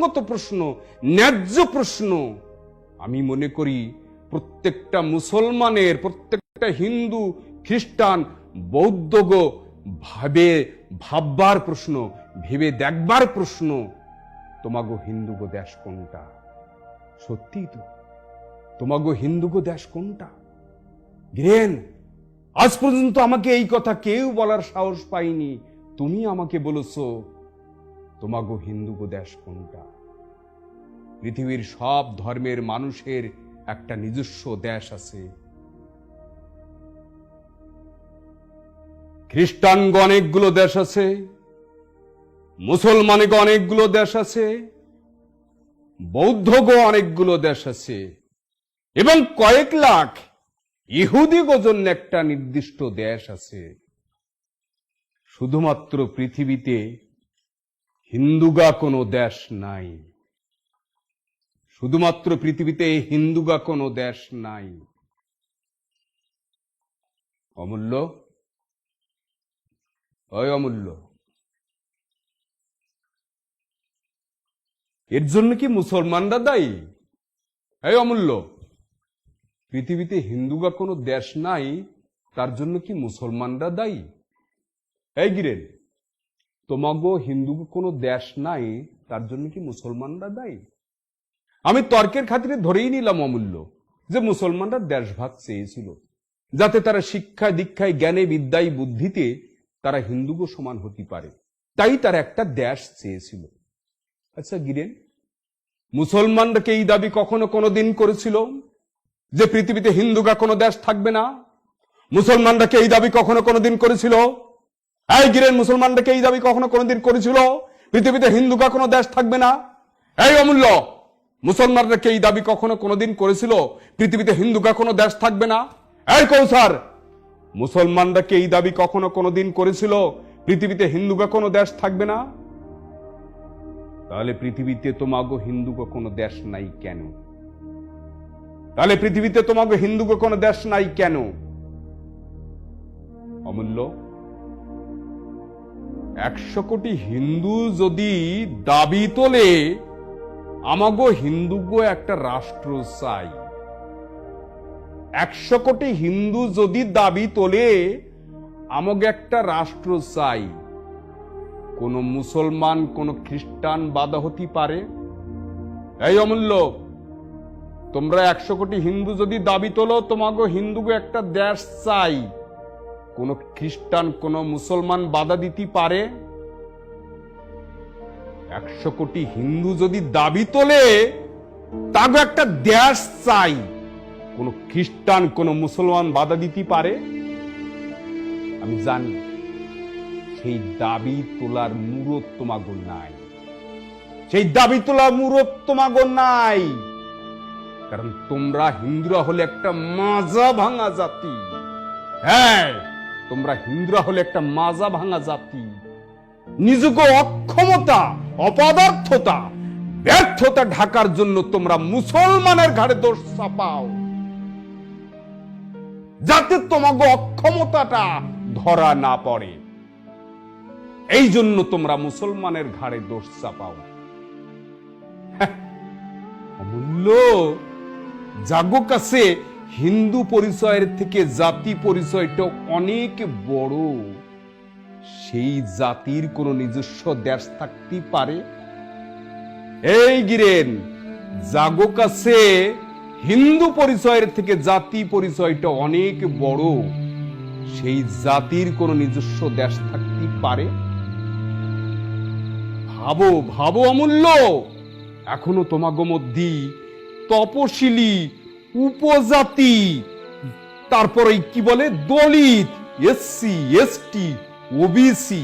যুক্তিসঙ্গত প্রশ্ন, ন্যায্য প্রশ্ন। আমি মনে করি প্রত্যেকটা মুসলমানের, প্রত্যেকটা হিন্দু, খ্রিস্টান, বৌদ্ধ ভাববার প্রশ্ন, ভেবে দেখবার প্রশ্ন, তোমাগো হিন্দুগো দেশ কোনটা? সত্যি তো, তোমাগো হিন্দুগো দেশ কোনটা? গিরেন, আজ পর্যন্ত আমাকে এই কথা কেউ বলার সাহস পাইনি, তুমি আমাকে বলেছ তোমাগো হিন্দুগো দেশ কোনটা? পৃথিবীর সব ধর্মের মানুষের একটা নিজস্ব দেশ আছে। খ্রিস্টানগণ অনেকগুলো দেশ আছে, মুসলমানগণ অনেকগুলো দেশ আছে, বৌদ্ধগণ অনেকগুলো দেশ আছে, এবং কয়েক লাখ ইহুদিগণ জন্য একটা নির্দিষ্ট দেশ আছে। শুধুমাত্র পৃথিবীতে হিন্দুগা কোনো দেশ নাই, শুধুমাত্র পৃথিবীতে হিন্দুগা কোনো দেশ নাই। অমূল্য, ওই অমূল্য, এর জন্য কি মুসলমানরা দায়ী? এই অমূল্য, পৃথিবীতে হিন্দুগা কোনো দেশ নাই, তার জন্য কি মুসলমানরা দায়ী? এই গিরেন, তোমাগো হিন্দুগো কোনো দেশ নাই, তার জন্য কি মুসলমানরা দায়ী? আমি তর্কের খাতিরে ধরেই নিলাম অমূল্য যে মুসলমানরা দেশভাগ চেয়েছিল, যাতে তারা শিক্ষায়, দীক্ষায়, জ্ঞানে, বিদ্যায়, বুদ্ধিতে তারা হিন্দুগো সমান হতে পারে, তাই তারা একটা দেশ চেয়েছিল। আচ্ছা গিরেন, মুসলমানরা কি এই দাবি কখনো কোনোদিন করেছিল যে পৃথিবীতে হিন্দুগা কোনো দেশ থাকবে না? মুসলমানরা কি এই দাবি কখনো কোনোদিন করেছিল? এই গিরেন, মুসলমানরা কি এই দাবি কখনো কোনোদিন করেছিল পৃথিবীতে হিন্দুগা কোনো দেশ থাকবে না? এই অমূল্য, মুসলমানরা কি এই দাবি কখনো কোনোদিন করেছিল পৃথিবীতে হিন্দুগা কোনো দেশ থাকবে না? এই কৌসার, মুসলমানরা কি এই দাবি কখনো কোনোদিন করেছিল পৃথিবীতে হিন্দুগা কোনো দেশ থাকবে না? তাহলে পৃথিবীতে তোমাগো হিন্দুগো কোনো দেশ নাই কেন? তাহলে পৃথিবীতে তোমাগো হিন্দুগো কোনো দেশ নাই কেন? অমূল্য, 100 কোটি হিন্দু যদি দাবি তোলে আমাগো হিন্দুগো একটা রাষ্ট্র চাই, 100 কোটি হিন্দু যদি দাবি তোলে আমাকে একটা রাষ্ট্র চাই, কোন মুসলমান, কোন খ্রিস্টান বাধা হতে পারে? এই অমূল্য, তোমরা 100 কোটি হিন্দু যদি দাবি তোলো তোমাকে হিন্দুকে একটা দেশ চাই, কোন খ্রিস্টান, কোন মুসলমান বাধা দিতে পারে? 100 কোটি হিন্দু যদি দাবি তোলে তাকে একটা দেশ চাই, কোন খ্রিস্টান, কোন মুসলমান বাধা দিতে পারে? আমি জানি সেই দাবি তোলার মুরত তোমাগো নাই, সেই দাবি তোলার মুরত তোমাগো নাই, কারণ তোমরা হিন্দুরা হলে একটা মাজা ভাঙা জাতি। হ্যাঁ, তোমরা হিন্দুরা হলে একটা মাজা ভাঙা জাতি। নিজেকে অক্ষমতা, অপদার্থতা, ব্যর্থতা ঢাকার জন্য তোমরা মুসলমানের ঘাড়ে দোষ চাপাও, যাতে তোমাকে অক্ষমতাটা ধরা না পড়ে। এই জন্য তোমরা মুসলমানের ঘাড়ে দোষ চাপাও। অমূল্য, জাগো কাছে হিন্দু পরিচয়ের থেকে জাতি পরিচয়টা অনেক বড়। সেই জাতির কোন নিজস্ব দেশ থাকতে পারে? এই গিরেন, জাগো কাছে হিন্দু পরিচয়ের থেকে জাতি পরিচয়টা অনেক বড়। সেই জাতির কোন নিজস্ব দেশ থাকতে পারে? ভাবো, ভাবো অমূল্য, এখনো তোমাগো মধ্যে তপশিলি, উপজাতি, তারপরে কি বলে দলিত, এসসি, এসটি, ওবিসি,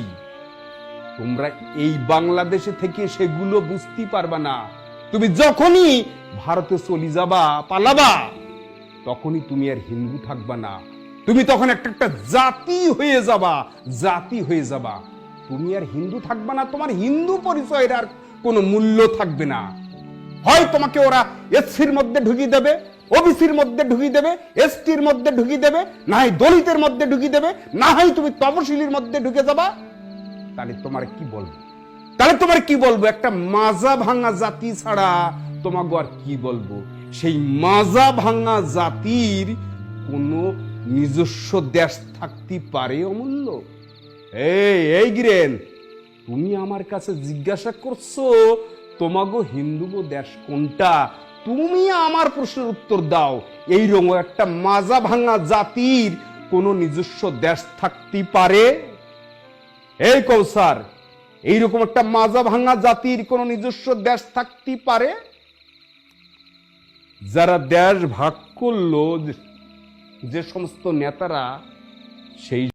তোমরা এই বাংলাদেশে থেকে সেগুলো বুঝতে পারবা না। তুমি যখনই ভারতে চলে যাবা, পালাবা, তখনই তুমি আর হিন্দু থাকবা না, তুমি তখন একটা জাতি হয়ে যাবা, জাতি হয়ে যাবা। তুমি আর হিন্দু থাকবা না, তোমার হিন্দু পরিচয়ের আর কোনো মূল্য থাকবে না। হয় তোমাকে ওরা এসসির মধ্যে ঢুকিয়ে দেবে, ওবিসির মধ্যে ঢুকিয়ে দেবে, এসটির মধ্যে ঢুকিয়ে দেবে, না হয় দলিতের মধ্যে ঢুকিয়ে দেবে, না হয় তুমি তপশিলির মধ্যে ঢুকে যাবা। তাহলে তোমার কি বলবো? তাহলে তোমার কি বলবো? একটা মাজা ভাঙা জাতি ছাড়া তোমাকে আর কি বলবো? সেই মাজা ভাঙা জাতির কোনো নিজস্ব দেশ থাকতে পারে অমূল্য? এই গিরেন, তুমি আমার কাছে জিজ্ঞাসা করছো তোমাগো হিন্দুগো দেশ কোনটা? তুমি আমার প্রশ্নের উত্তর দাও। এইরকম একটা মাজা ভাঙা জাতির কোন নিজস্ব দেশ থাকতে পারে? এই কৌসার, এইরকম একটা মাজা ভাঙা জাতির কোন নিজস্ব দেশ থাকতে পারে? যারা দেশ ভাগ করলো, যে সমস্ত নেতারা, সেই